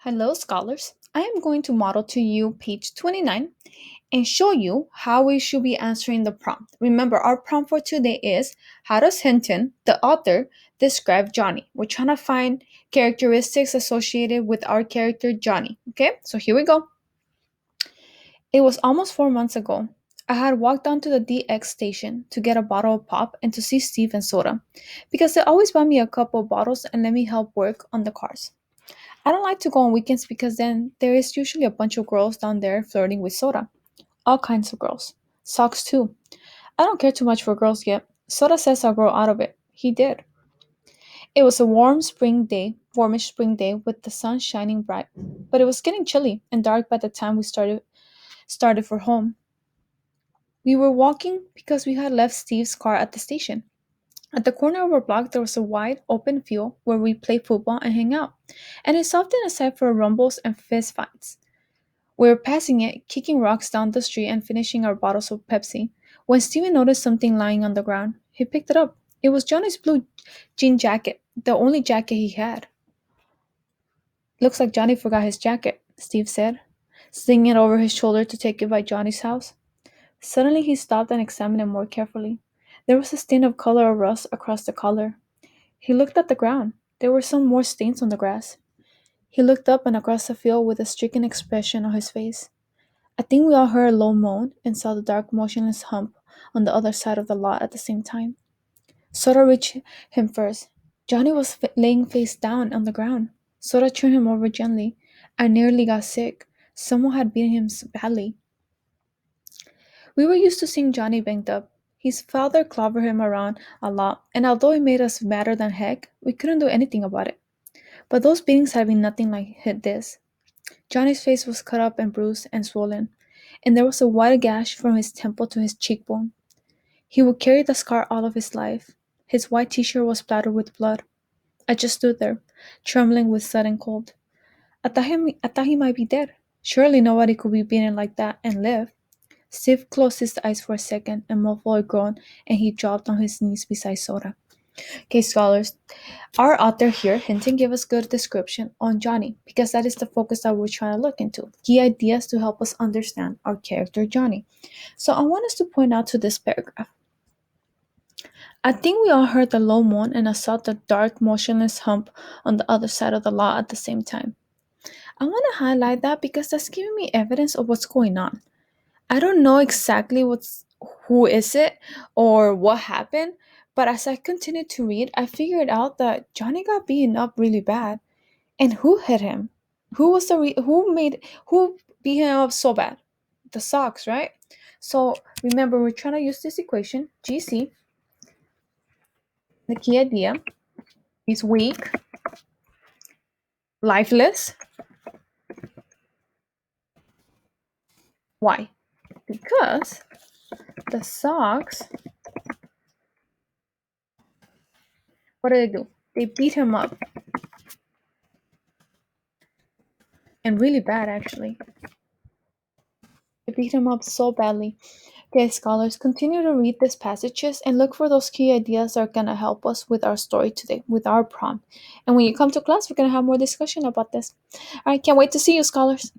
Hello, scholars. I am going to model to you page 29 and show you how we should be answering the prompt. Remember, our prompt for today is how does Hinton, the author, describe Johnny? We're trying to find characteristics associated with our character Johnny. Okay, so here we go. It was almost 4 months ago. I had walked down to the DX station to get a bottle of pop and to see Steve and Soda because they always buy me a couple of bottles and let me help work on the cars. I don't like to go on weekends because then there is usually a bunch of girls down there flirting with Soda. All kinds of girls. Socks too. I don't care too much for girls yet. Soda says I'll grow out of it. He did. It was a warmish spring day with the sun shining bright. But it was getting chilly and dark by the time we started for home. We were walking because we had left Steve's car at the station. At the corner of our block there was a wide, open field where we play football and hang out. And it's often a site for rumbles and fist fights. We were passing it, kicking rocks down the street and finishing our bottles of Pepsi, when Steven noticed something lying on the ground. He picked it up. It was Johnny's blue jean jacket, the only jacket he had. Looks like Johnny forgot his jacket, Steve said, slinging it over his shoulder to take it by Johnny's house. Suddenly he stopped and examined it more carefully. There was a stain of color or rust across the collar. He looked at the ground. There were some more stains on the grass. He looked up and across the field with a stricken expression on his face. I think we all heard a low moan and saw the dark, motionless hump on the other side of the lot at the same time. Soda reached him first. Johnny was laying face down on the ground. Soda turned him over gently. I nearly got sick. Someone had beaten him badly. We were used to seeing Johnny banged up. His father clobbered him around a lot, and although it made us madder than heck, we couldn't do anything about it. But those beatings had been nothing like this. Johnny's face was cut up and bruised and swollen, and there was a wide gash from his temple to his cheekbone. He would carry the scar all of his life. His white t-shirt was splattered with blood. I just stood there, trembling with sudden cold. I thought he might be dead. Surely nobody could be beaten like that and live. Steve closed his eyes for a second and muffled a groan, and he dropped on his knees beside Soda. Okay, scholars, our author here, Hinton, gave us good description on Johnny because that is the focus that we're trying to look into. Key ideas to help us understand our character Johnny. So I want us to point out to this paragraph. I think we all heard the low moan and I saw the dark, motionless hump on the other side of the lot at the same time. I want to highlight that because that's giving me evidence of what's going on. I don't know exactly who is it or what happened, but as I continued to read, I figured out that Johnny got beaten up really bad. And who hit him? Who beat him up so bad? The Sox, right? So remember, we're trying to use this equation, GC. The key idea is weak, lifeless. Why? Because the Sox, what did they do? They beat him up. And really bad, actually. They beat him up so badly. Okay, scholars, continue to read these passages and look for those key ideas that are going to help us with our story today, with our prompt. And when you come to class, we're going to have more discussion about this. All right, can't wait to see you, scholars.